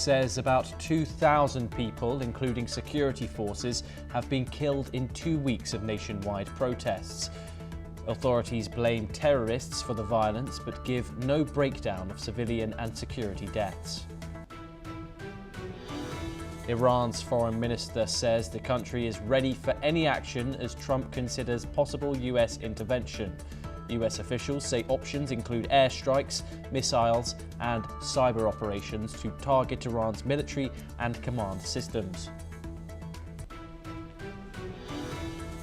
says about 2,000 people, including security forces, have been killed in 2 weeks of nationwide protests. Authorities blame terrorists for the violence but give no breakdown of civilian and security deaths. Iran's foreign minister says the country is ready for any action as Trump considers possible US intervention. US officials say options include airstrikes, missiles and cyber operations to target Iran's military and command systems.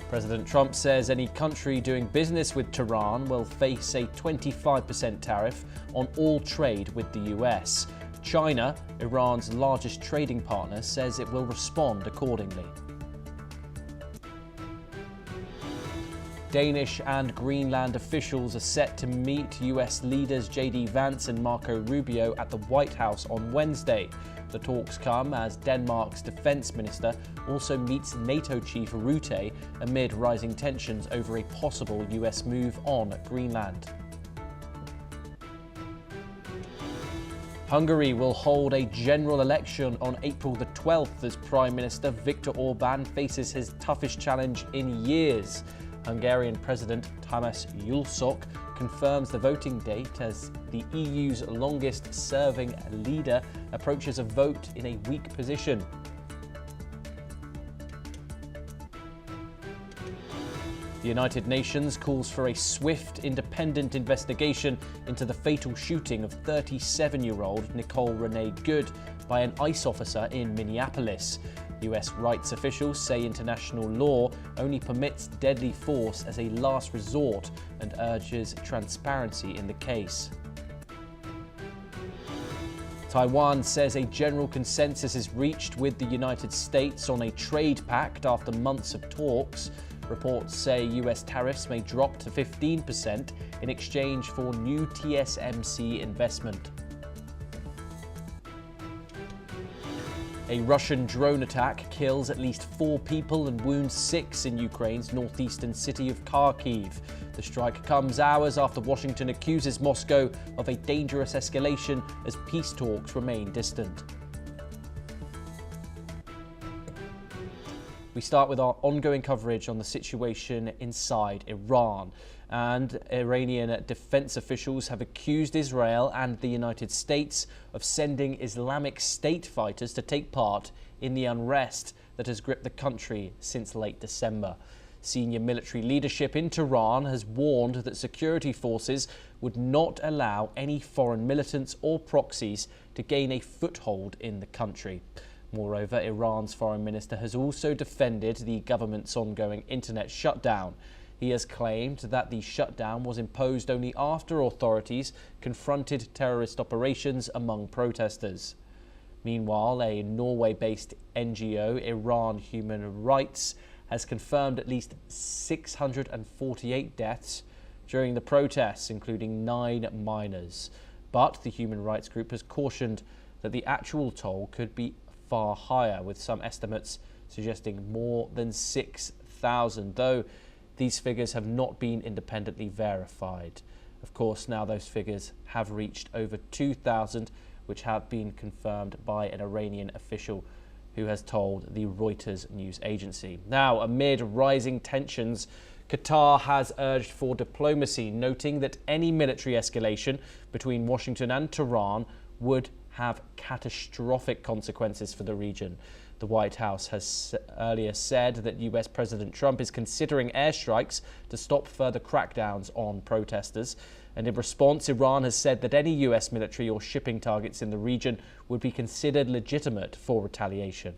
President Trump says any country doing business with Tehran will face a 25% tariff on all trade with the US. China, Iran's largest trading partner, says it will respond accordingly. Danish and Greenland officials are set to meet US leaders J.D. Vance and Marco Rubio at the White House on Wednesday. The talks come as Denmark's defense minister also meets NATO chief Rutte amid rising tensions over a possible US move on Greenland. Hungary will hold a general election on April the 12th as Prime Minister Viktor Orbán faces his toughest challenge in years. Hungarian President Tamás Gyurcsany confirms the voting date as the EU's longest-serving leader approaches a vote in a weak position. The United Nations calls for a swift, independent investigation into the fatal shooting of 37-year-old Nicole Renee Good by an ICE officer in Minneapolis. US rights officials say international law only permits deadly force as a last resort and urges transparency in the case. Taiwan says a general consensus is reached with the United States on a trade pact after months of talks. Reports say US tariffs may drop to 15% in exchange for new TSMC investment. A Russian drone attack kills at least 4 people and wounds 6 in Ukraine's northeastern city of Kharkiv. The strike comes hours after Washington accuses Moscow of a dangerous escalation as peace talks remain distant. We start with our ongoing coverage on the situation inside Iran. And Iranian defense officials have accused Israel and the United States of sending Islamic State fighters to take part in the unrest that has gripped the country since late December. Senior military leadership in Tehran has warned that security forces would not allow any foreign militants or proxies to gain a foothold in the country. Moreover, Iran's foreign minister has also defended the government's ongoing internet shutdown. He has claimed that the shutdown was imposed only after authorities confronted terrorist operations among protesters. Meanwhile, a Norway-based NGO, Iran Human Rights, has confirmed at least 648 deaths during the protests, including 9 minors. But the human rights group has cautioned that the actual toll could be far higher, with some estimates suggesting more than 6,000, though these figures have not been independently verified. Of course, now those figures have reached over 2,000, which have been confirmed by an Iranian official who has told the Reuters news agency. Now, amid rising tensions, Qatar has urged for diplomacy, noting that any military escalation between Washington and Tehran would have catastrophic consequences for the region. The White House has earlier said that US President Trump is considering airstrikes to stop further crackdowns on protesters. And in response, Iran has said that any US military or shipping targets in the region would be considered legitimate for retaliation.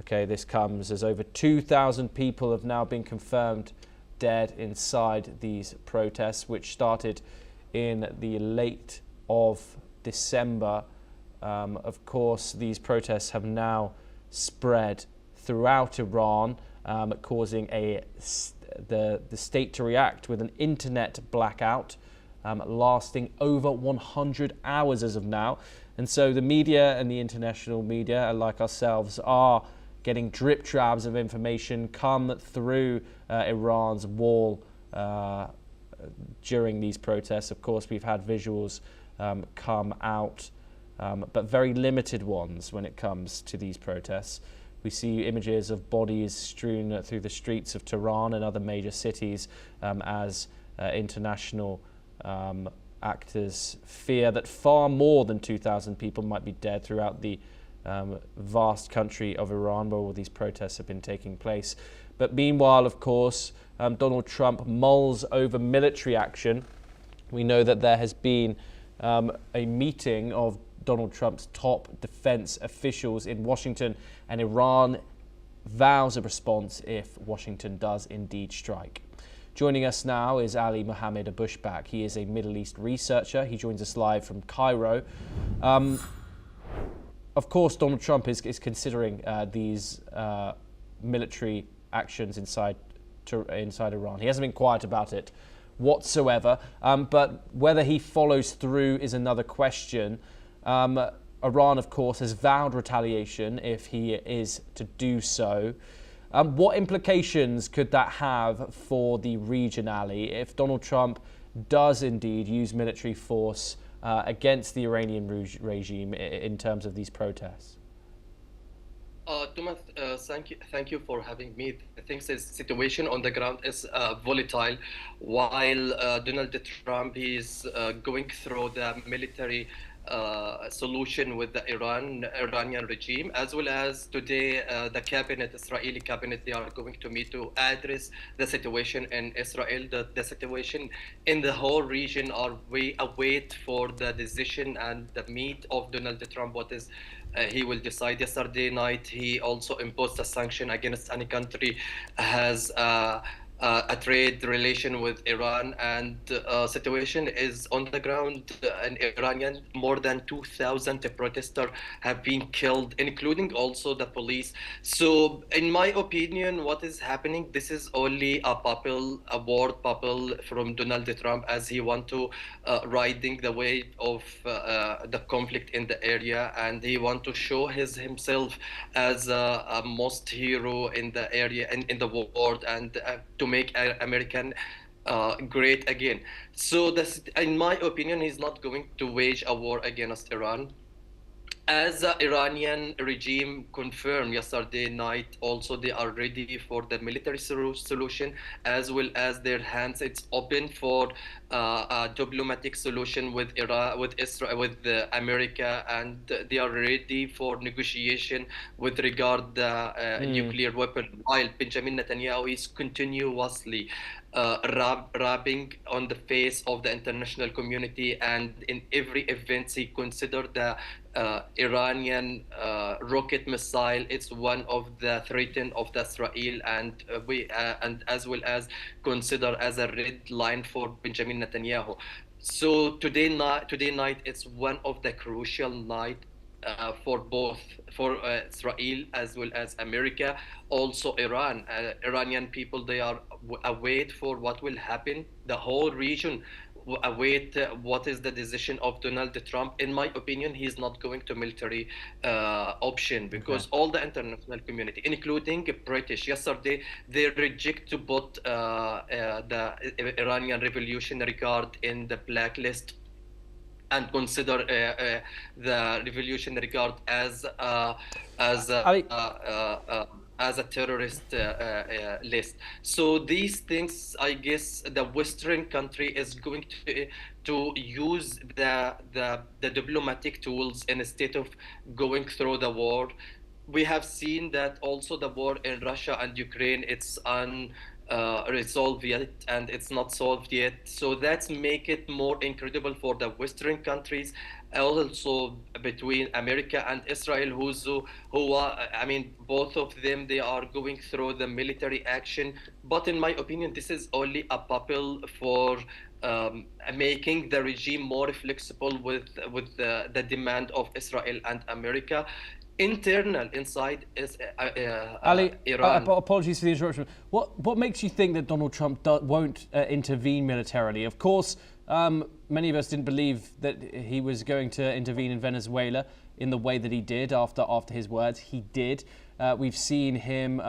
Okay, this comes as over 2,000 people have now been confirmed dead inside these protests, which started in the late of December. Of course, these protests have now spread throughout Iran, causing the state to react with an internet blackout lasting over 100 hours as of now. And so the media and the international media, like ourselves, are getting drip drabs of information come through Iran's wall during these protests. Of course, we've had visuals come out but very limited ones when it comes to these protests. We see images of bodies strewn through the streets of Tehran and other major cities as international actors fear that far more than 2,000 people might be dead throughout the vast country of Iran where all these protests have been taking place. But meanwhile, of course, Donald Trump mulls over military action. We know that there has been a meeting of Donald Trump's top defense officials in Washington, and Iran vows a response if Washington does indeed strike. Joining us now is Ali Mohammed Abushbak. He is a Middle East researcher. He joins us live from Cairo. Of course, Donald Trump is considering these military actions inside Iran. He hasn't been quiet about it whatsoever, but whether he follows through is another question. Iran, of course, has vowed retaliation if he is to do so. What implications could that have for the region, Ali, if Donald Trump does indeed use military force against the Iranian regime in terms of these protests? Thomas, thank you for having me. I think the situation on the ground is volatile. While Donald Trump is going through the military solution with the Iranian regime, as well as today the Israeli cabinet, they are going to meet to address the situation in Israel. The situation in the whole region we await for the decision and the meet of Donald Trump. What is he will decide. Yesterday night, he also imposed a sanction against any country has a trade relation with Iran, and situation is on the ground in Iran. More than 2,000 protesters have been killed, including also the police. So in my opinion, what is happening, this is only a word bubble from Donald Trump, as he want to riding the wave of the conflict in the area, and he want to show himself as a most hero in the area and in the world, and to make American great again. So this, in my opinion, he's not going to wage a war against Iran. As the Iranian regime confirmed yesterday night, also they are ready for the military solution, as well as their hands it's open for a diplomatic solution with Iran, with Israel, with America, and they are ready for negotiation with regard the nuclear weapon. While Benjamin Netanyahu is continuously rubbing on the face of the international community, and in every event he considered the Iranian rocket missile. It's one of the threats of the Israel, and and as well as consider as a red line for Benjamin Netanyahu. So today night it's one of the crucial night for Israel as well as America, also Iran. Iranian people, they are await for what will happen. The whole region await what is the decision of Donald Trump. In my opinion, he is not going to military option, because all the international community, including British, yesterday they reject to put the Iranian Revolutionary Guard in the blacklist and consider the Revolutionary Guard as a terrorist list. So these things, I guess, the Western country is going to use the diplomatic tools instead of going through the war. We have seen that also the war in Russia and Ukraine, it's resolved yet, and it's not solved yet. So that's make it more incredible for the Western countries, also between America and Israel, who I mean, both of them, they are going through the military action. But in my opinion, this is only a bubble for making the regime more flexible with the demand of Israel and America. Internal inside is Ali, Iran. Apologies for the interruption. What makes you think that Donald Trump won't intervene militarily? Of course, many of us didn't believe that he was going to intervene in Venezuela in the way that he did after his words. He did. We've seen him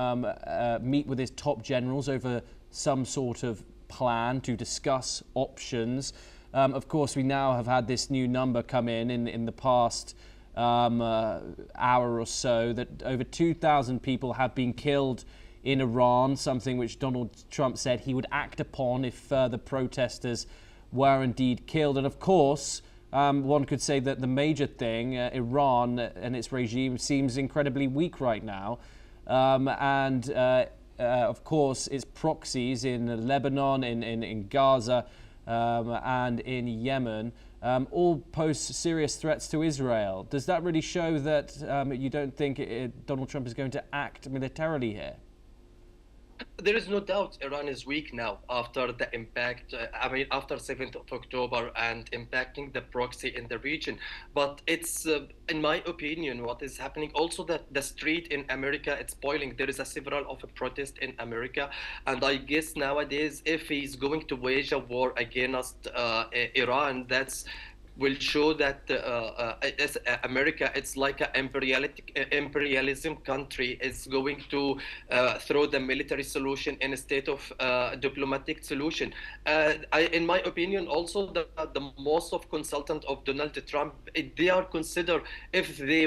meet with his top generals over some sort of plan to discuss options. Of course, we now have had this new number come in the past hour or so that over 2,000 people have been killed in Iran, something which Donald Trump said he would act upon if further protesters were indeed killed. And of course, one could say that the major thing, Iran and its regime seems incredibly weak right now. Of course, its proxies in Lebanon, in Gaza, and in Yemen all pose serious threats to Israel. Does that really show that you don't think Donald Trump is going to act militarily here? There is no doubt Iran is weak now after the impact, after 7th of October and impacting the proxy in the region. But it's, in my opinion, what is happening also that the street in America, it's boiling. There is a several of a protest in America. And I guess nowadays, if he's going to wage a war against Iran, that's will show that America, it's like an imperialism country, is going to throw the military solution in a state of diplomatic solution. In my opinion, also the most of consultants of Donald Trump, they are consider if they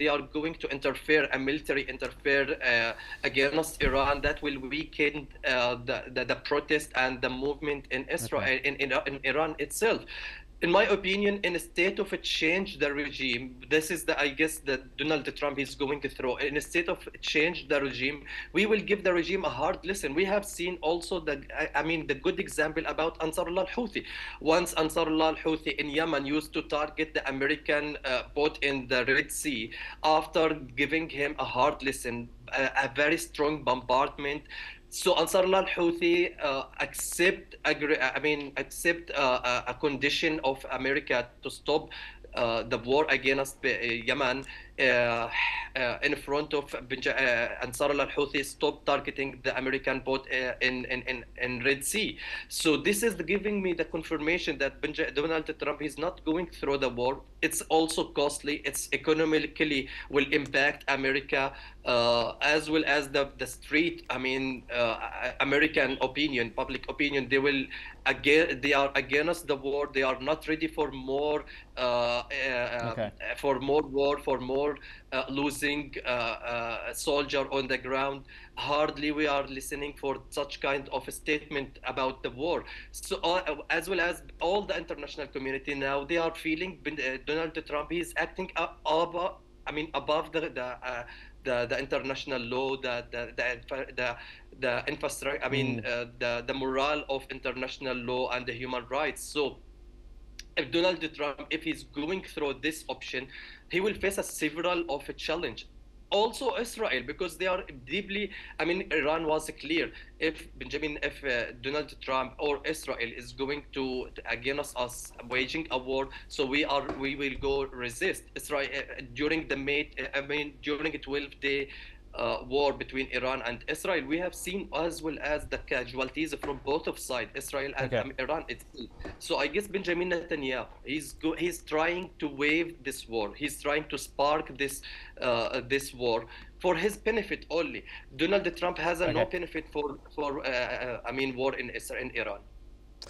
are going to interfere, a military interfere against Iran, that will weaken the protest and the movement in Israel, in Iran itself. In my opinion, in a state of a change the regime, this is I guess that Donald Trump is going to throw. In a state of change the regime, we will give the regime a hard lesson. We have seen also the good example about Ansarullah al-Houthi. Once Ansarullah al-Houthi in Yemen used to target the American boat in the Red Sea, after giving him a hard lesson, a very strong bombardment. So Ansarullah al-Houthi accept a condition of America to stop the war against Yemen in front of Ansarullah al-Houthi stop targeting the American boat in Red Sea. So this is giving me the confirmation that Donald Trump is not going through the war. It's also costly. It's economically will impact America as well as the street. American opinion, public opinion. They are against the war. They are not ready for more war, for more losing soldier on the ground. Hardly we are listening for such kind of a statement about the war. So as well as all the international community now, they are feeling Donald Trump is acting above the international law, the infrastructure, the morale of international law and the human rights. So if Donald Trump, if he's going through this option, he will face a several of a challenge. Also Israel, because they are deeply, Iran was clear. If Donald Trump or Israel is going to against us waging a war, so we will go resist Israel during the during a 12-day war between Iran and Israel. We have seen as well as the casualties from both of sides, Israel and Iran itself. So I guess Benjamin Netanyahu, he's trying to wave this war. He's trying to spark this war for his benefit only. Donald Trump has no benefit for war in Israel and Iran.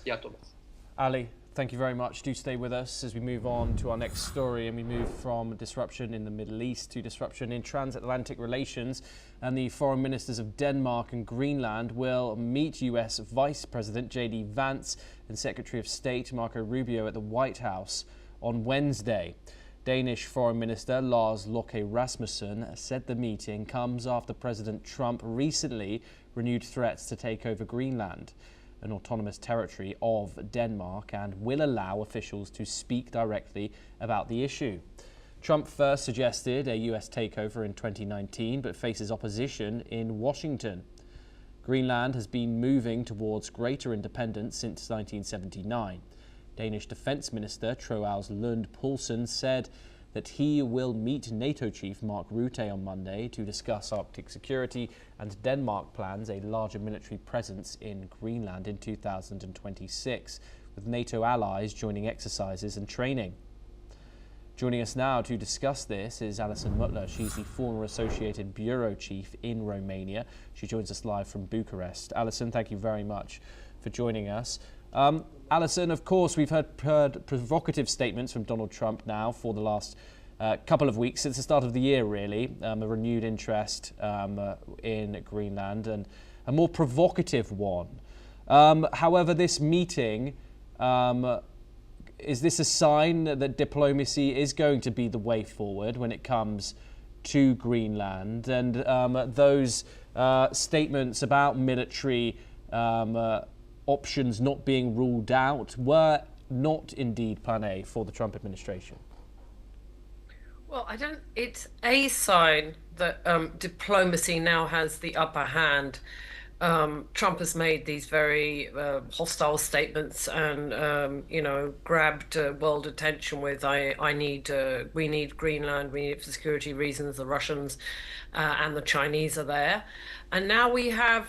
Yeah, Thomas. Ali, thank you very much. Do stay with us as we move on to our next story, and we move from disruption in the Middle East to disruption in transatlantic relations. And the foreign ministers of Denmark and Greenland will meet US Vice President J.D. Vance and Secretary of State Marco Rubio at the White House on Wednesday. Danish Foreign Minister Lars Løkke Rasmussen said the meeting comes after President Trump recently renewed threats to take over Greenland, an autonomous territory of Denmark, and will allow officials to speak directly about the issue. Trump first suggested a US takeover in 2019, but faces opposition in Washington. Greenland has been moving towards greater independence since 1979. Danish Defence Minister Troels Lund Poulsen said that he will meet NATO chief Mark Rutte on Monday to discuss Arctic security, and Denmark plans a larger military presence in Greenland in 2026, with NATO allies joining exercises and training. Joining us now to discuss this is Alison Mutler. She's the former Associated Bureau Chief in Romania. She joins us live from Bucharest. Alison, thank you very much for joining us. Alison, of course, we've heard provocative statements from Donald Trump now for the last couple of weeks since the start of the year, really, a renewed interest in Greenland, and a more provocative one. However, this meeting, is this a sign that diplomacy is going to be the way forward when it comes to Greenland? And those statements about military options not being ruled out were not indeed plan A for the Trump administration. Well, it's a sign that diplomacy now has the upper hand. Trump has made these very hostile statements and, grabbed world attention with, we need Greenland, we need it for security reasons, the Russians and the Chinese are there. And now we have,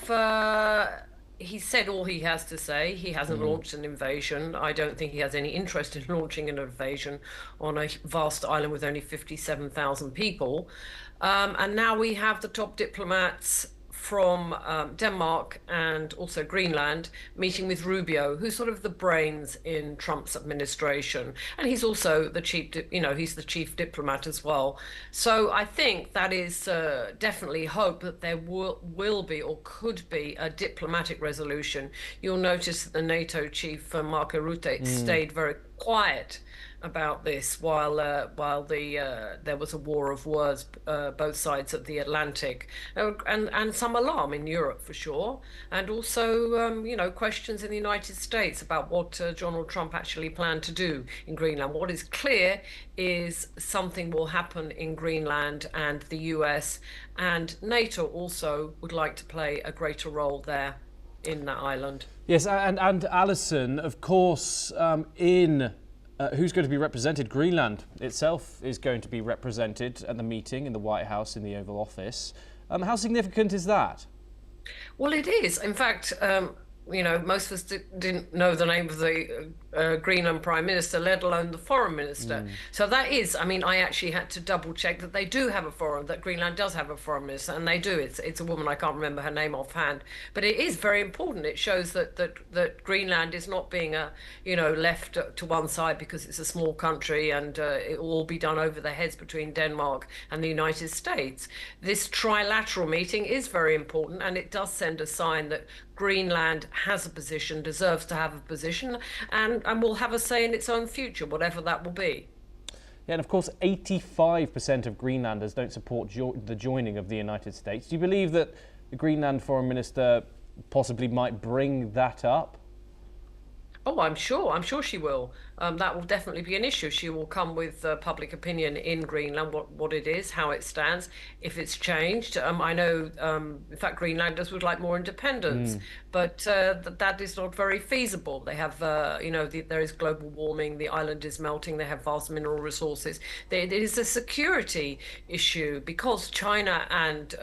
he said all he has to say. He hasn't launched an invasion. I don't think he has any interest in launching an invasion on a vast island with only 57,000 people. And now we have the top diplomats from Denmark and also Greenland meeting with Rubio, who's sort of the brains in Trump's administration, and he's also the he's the chief diplomat as well. So I think that is definitely hope that there will be or could be a diplomatic resolution. You'll notice that the NATO chief Mark Rutte stayed very quiet about this while there was a war of words both sides of the Atlantic, and some alarm in Europe for sure, and also questions in the United States about what Donald Trump actually planned to do in Greenland. What is clear is something will happen in Greenland, and the US and NATO also would like to play a greater role there in that island. Yes, and Alison, of course, who's going to be represented? Greenland itself is going to be represented at the meeting in the White House in the Oval Office. How significant is that? Well, it is. In fact, most of us didn't know the name of the Greenland Prime Minister, let alone the Foreign Minister. So that is, I actually had to double check that they do have that Greenland does have a Foreign Minister, and they do. It's a woman, I can't remember her name offhand, but it is very important. It shows that Greenland is not being left to one side because it's a small country and it will all be done over the heads between Denmark and the United States. This trilateral meeting is very important, and it does send a sign that Greenland has a position, deserves to have a position, and will have a say in its own future, whatever that will be. Yeah, and of course 85% of Greenlanders don't support the joining of the United States. Do you believe that the Greenland Foreign Minister possibly might bring that up? Oh, I'm sure she will. That will definitely be an issue. She will come with public opinion in Greenland, what it is, how it stands, if it's changed. I know, in fact, Greenlanders would like more independence, but that is not very feasible. They have, there is global warming, the island is melting, they have vast mineral resources. It is a security issue because China and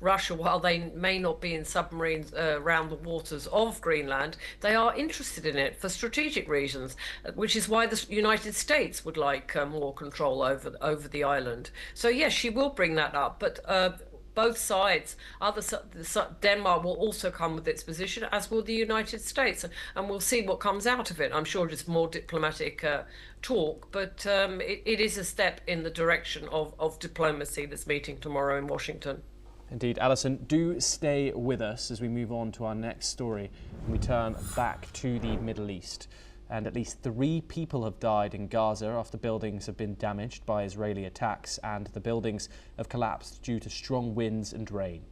Russia, while they may not be in submarines around the waters of Greenland, they are interested in it for strategic reasons, which is why the United States would like more control over the island. So yes, she will bring that up, but both sides, Denmark will also come with its position, as will the United States, and we'll see what comes out of it. I'm sure it's more diplomatic talk, but it is a step in the direction of diplomacy, this meeting tomorrow in Washington. Indeed. Alison, do stay with us as we move on to our next story and we turn back to the Middle East. And at least 3 people have died in Gaza after buildings have been damaged by Israeli attacks, and the buildings have collapsed due to strong winds and rain.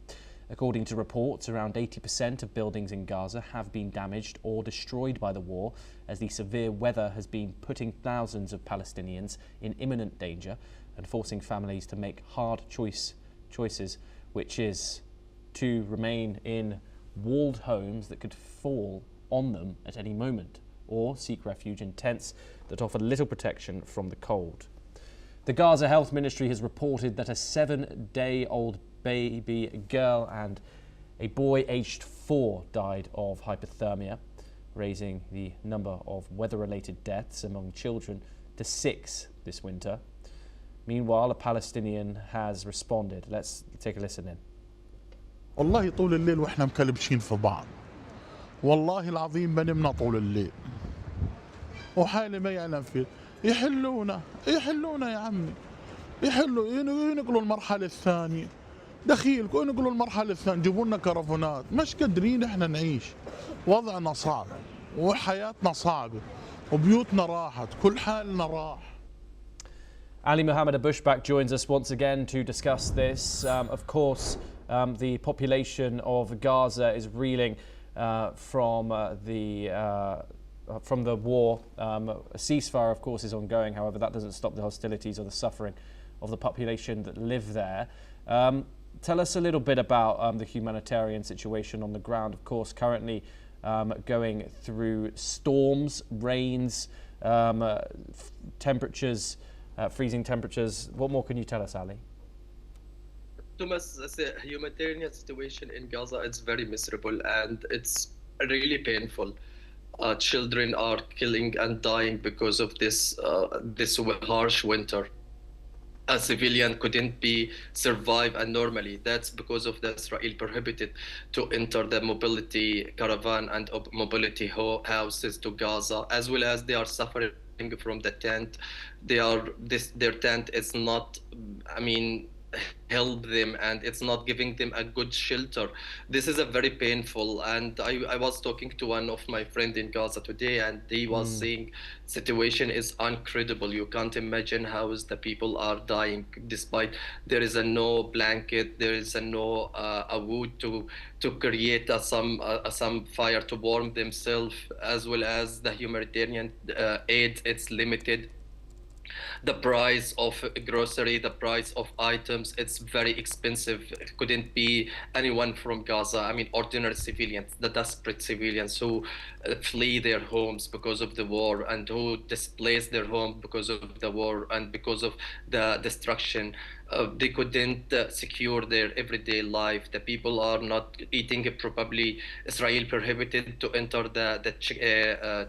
According to reports, around 80% of buildings in Gaza have been damaged or destroyed by the war, as the severe weather has been putting thousands of Palestinians in imminent danger and forcing families to make hard choices, which is to remain in walled homes that could fall on them at any moment, or seek refuge in tents that offer little protection from the cold. The Gaza Health Ministry has reported that a 7-day-old baby girl and a boy aged 4 died of hypothermia, raising the number of weather-related deaths among children to 6 this winter. Meanwhile, a Palestinian has responded. Let's take a listen in. والله طول الليل واحنا مكلبشين في بعض. والله العظيم بنمنا طول الليل. وحالي ما يعلم فيه. يحلونا يا عمي. يحلوا ينقلوا المرحلة الثانية، دخيلكم ينقلوا المرحلة الثانية، جيبوا لنا كرفونات، مش قادرين احنا نعيش، وضعنا صعب وحياتنا صعبة وبيوتنا راحت، كل حالنا راح. Ali Mohammed Abushbak joins us once again to discuss this. Of course, the population of Gaza is reeling from the war. A ceasefire, of course, is ongoing. However, that doesn't stop the hostilities or the suffering of the population that live there. Tell us a little bit about the humanitarian situation on the ground. Of course, currently going through storms, rains, temperatures, freezing temperatures. What more can you tell us, Ali? Thomas, the humanitarian situation in Gaza is very miserable and it's really painful. Children are killing and dying because of this harsh winter. A civilian couldn't be survive and normally. That's because of the Israel prohibited to enter the mobility caravan and mobility houses to Gaza, as well as they are suffering from the tent. Their tent is not, help them, and it's not giving them a good shelter. This is a very painful, and I was talking to one of my friends in Gaza today, and he was saying situation is incredible. You can't imagine how the people are dying despite there is no blanket, there is no a wood to create some fire to warm themselves, as well as the humanitarian aid, it's limited. The price of grocery, the price of items, it's very expensive. It couldn't be anyone from Gaza. Ordinary civilians, the desperate civilians who flee their homes because of the war and who displace their home because of the war and because of the destruction. They couldn't secure their everyday life. The people are not eating. Probably Israel prohibited to enter the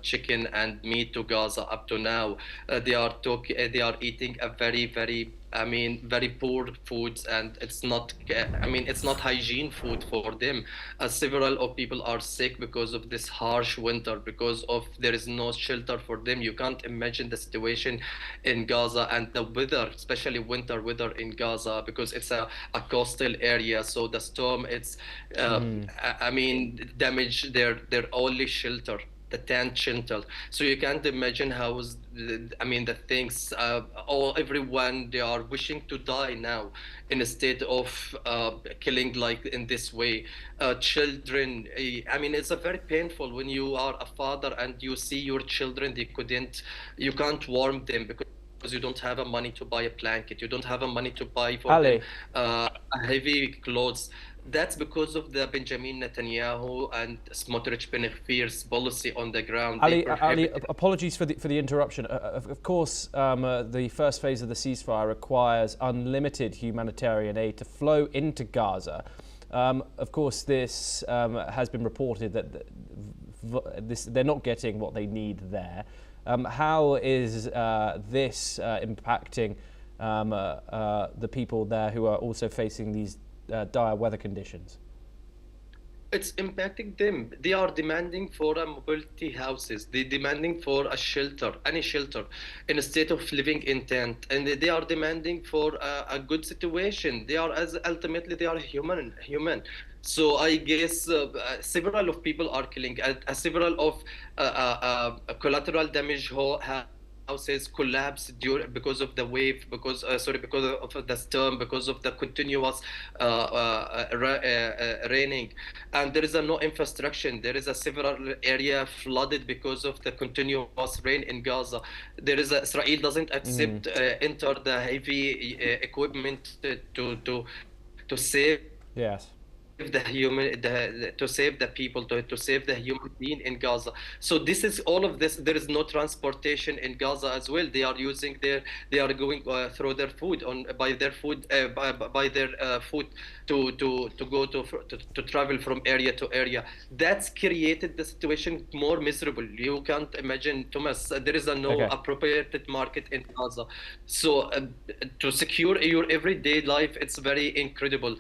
chicken and meat to Gaza up to now. They are eating a very very poor foods, and it's not it's not hygiene food for them. Several of people are sick because of this harsh winter, because of there is no shelter for them. You can't imagine the situation in Gaza and the weather, especially winter weather in Gaza, because it's a coastal area, so the storm, it's damage their only shelter, the tent shelter. So you can't imagine how is the things. Everyone, they are wishing to die now instead of killing like in this way. Children, it's a very painful when you are a father and you see your children. You can't warm them because you don't have a money to buy a blanket. You don't have a money to buy for Ali, them heavy clothes. That's because of the Benjamin Netanyahu and Smotrich Benefir's policy on the ground. Ali, apologies for the interruption. Of course, the first phase of the ceasefire requires unlimited humanitarian aid to flow into Gaza. Of course, this has been reported that they're not getting what they need there. How is this impacting the people there who are also facing these dire weather conditions? It's impacting them. They are demanding for a mobility houses. They're demanding for a shelter, any shelter, instead of living in tent. And they are demanding for a good situation. Ultimately they are human. So I guess several of people are killing. Several of collateral damage houses collapse because of the wave, because of the storm, because of the continuous raining, and there is no infrastructure. There is a several area flooded because of the continuous rain in Gaza. Israel doesn't accept enter the heavy equipment to save. Yes. To save the people, to save the human being in Gaza. So this is all of this. There is no transportation in Gaza as well. They are using they are going through their food by their food to travel from area to area. That's created the situation more miserable. You can't imagine, Thomas. There is no appropriated market in Gaza. So to secure your everyday life, it's very incredible.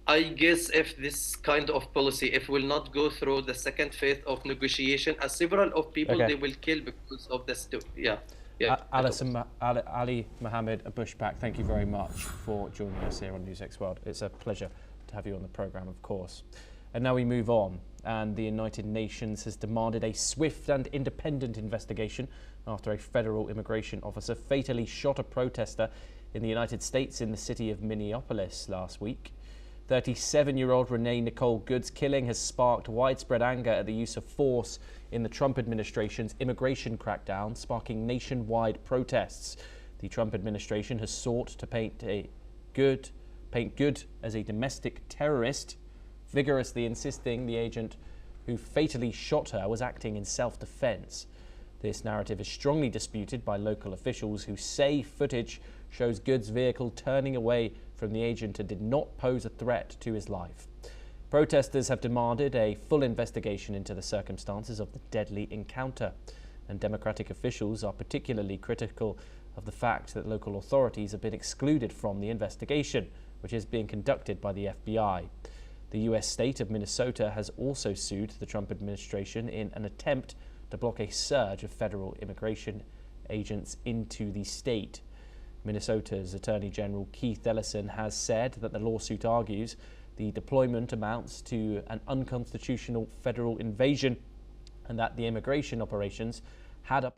I guess if this kind of policy, if will not go through the second phase of negotiation, several of people they will kill because of this. Yeah, Ali Mohammed Bushback, thank you very much for joining us here on NewsX World. It's a pleasure to have you on the programme, of course. And now we move on, and the United Nations has demanded a swift and independent investigation after a federal immigration officer fatally shot a protester in the United States in the city of Minneapolis last week. 37-year-old Renee Nicole Good's killing has sparked widespread anger at the use of force in the Trump administration's immigration crackdown, sparking nationwide protests. The Trump administration has sought to paint Good as a domestic terrorist, vigorously insisting the agent who fatally shot her was acting in self-defense. This narrative is strongly disputed by local officials who say footage shows Good's vehicle turning away from the agent and did not pose a threat to his life. Protesters have demanded a full investigation into the circumstances of the deadly encounter, and Democratic officials are particularly critical of the fact that local authorities have been excluded from the investigation, which is being conducted by the FBI. The US state of Minnesota has also sued the Trump administration in an attempt to block a surge of federal immigration agents into the state. Minnesota's Attorney General Keith Ellison has said that the lawsuit argues the deployment amounts to an unconstitutional federal invasion and that the immigration operations had a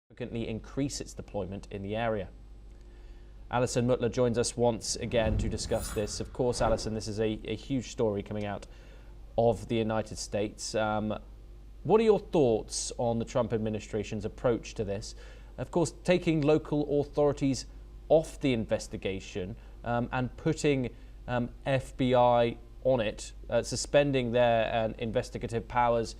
significantly increase its deployment in the area. Alison Mutler joins us once again to discuss this. Of course, Alison, this is a huge story coming out of the United States. What are your thoughts on the Trump administration's approach to this? Of course, taking local authorities off the investigation and putting FBI on it, suspending their investigative powers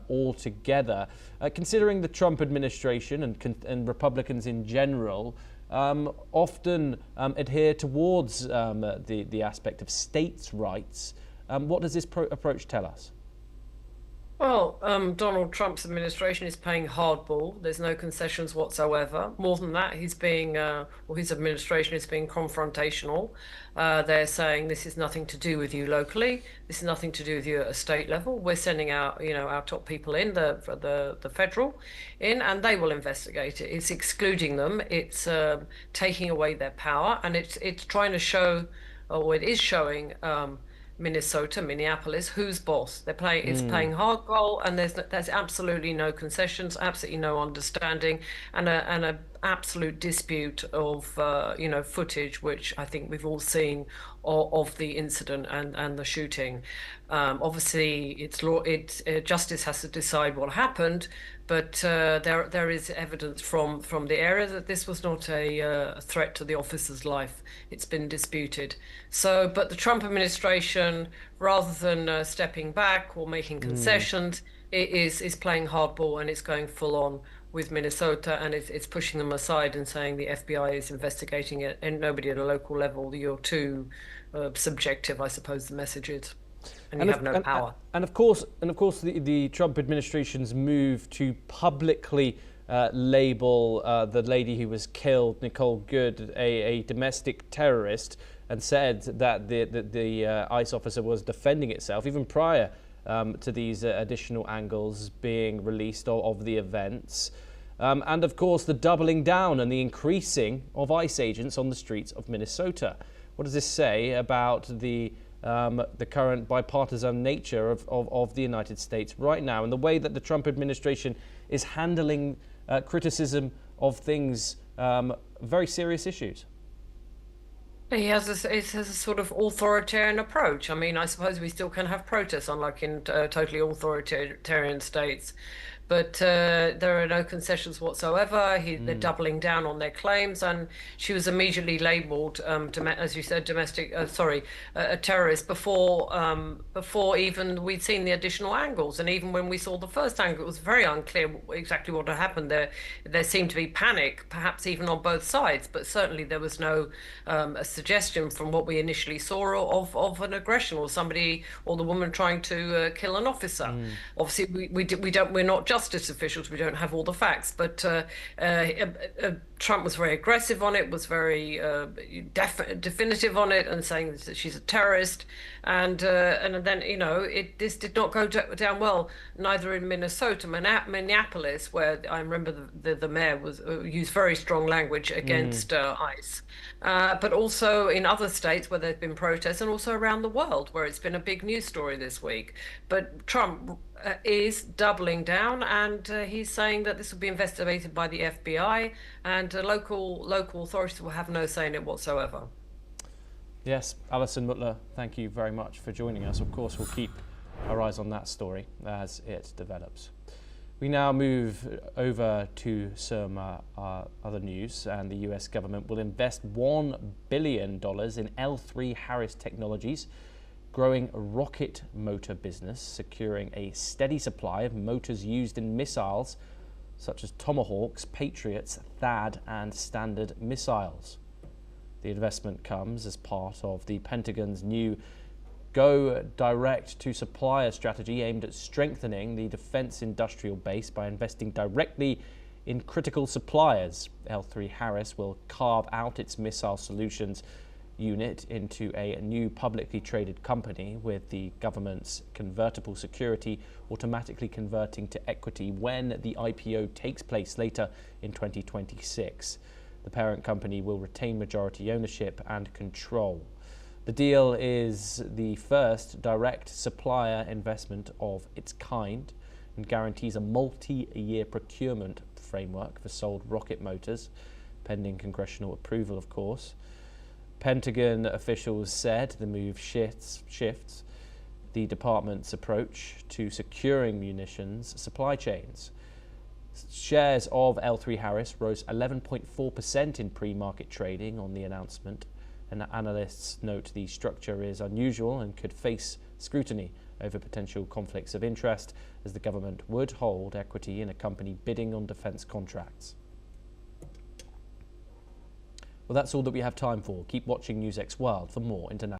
altogether. Considering the Trump administration and Republicans in general often adhere towards the aspect of states' rights, what does this approach tell us? Well, Donald Trump's administration is playing hardball. There's no concessions whatsoever. More than that, his administration is being confrontational. They're saying this is nothing to do with you locally. This is nothing to do with you at a state level. We're sending out, our top people in, the federal in, and they will investigate it. It's excluding them. It's taking away their power, and it's trying to show, or it is showing. Minneapolis, who's boss? It's playing hardball, and there's absolutely no concessions, absolutely no understanding, and a absolute dispute of footage, which I think we've all seen of the incident and the shooting. Obviously, justice has to decide what happened, but there is evidence from the area that this was not a threat to the officer's life. It's been disputed. But the Trump administration, rather than stepping back or making concessions, it is playing hardball, and it's going full on with Minnesota, and it's pushing them aside and saying the FBI is investigating it, and nobody at a local level. You're too subjective, I suppose the message is. And you have no power. And of course, the Trump administration's move to publicly label the lady who was killed, Nicole Good, a domestic terrorist, and said that the ICE officer was defending itself, even prior to these additional angles being released of the events. And of course, the doubling down and the increasing of ICE agents on the streets of Minnesota. What does this say about the current bipartisan nature of the United States right now, and the way that the Trump administration is handling criticism of things, very serious issues? It has a sort of authoritarian approach. I mean, I suppose we still can have protests, unlike in totally authoritarian states. But there are no concessions whatsoever. They're doubling down on their claims, and she was immediately labelled, as you said, a terrorist before even we'd seen the additional angles. And even when we saw the first angle, it was very unclear exactly what had happened there. There seemed to be panic, perhaps even on both sides, but certainly there was no a suggestion from what we initially saw of an aggression or somebody or the woman trying to kill an officer. Obviously, we're not just justice officials. We don't have all the facts, but Trump was very aggressive on it, was very definitive on it, and saying that she's a terrorist. And then, you know, this did not go down well, neither in Minnesota, Minneapolis, where I remember the mayor was used very strong language against ICE, but also in other states where there's been protests, and also around the world where it's been a big news story this week. But Trump is doubling down, and he's saying that this will be investigated by the FBI, and local authorities will have no say in it whatsoever. Yes, Alison Mutler, thank you very much for joining us. Of course, we'll keep our eyes on that story as it develops. We now move over to some other news, and the US government will invest $1 billion in L3 Harris Technologies, growing rocket motor business, securing a steady supply of motors used in missiles such as Tomahawks, Patriots, THAAD and Standard missiles. The investment comes as part of the Pentagon's new Go Direct to Supplier strategy aimed at strengthening the defense industrial base by investing directly in critical suppliers. L3 Harris will carve out its missile solutions unit into a new publicly traded company, with the government's convertible security automatically converting to equity when the IPO takes place later in 2026. The parent company will retain majority ownership and control. The deal is the first direct supplier investment of its kind and guarantees a multi-year procurement framework for sold rocket motors, pending congressional approval, of course. Pentagon officials said the move shifts the department's approach to securing munitions supply chains. Shares of L3 Harris rose 11.4% in pre-market trading on the announcement, and analysts note the structure is unusual and could face scrutiny over potential conflicts of interest, as the government would hold equity in a company bidding on defence contracts. Well, that's all that we have time for. Keep watching NewsX World for more international.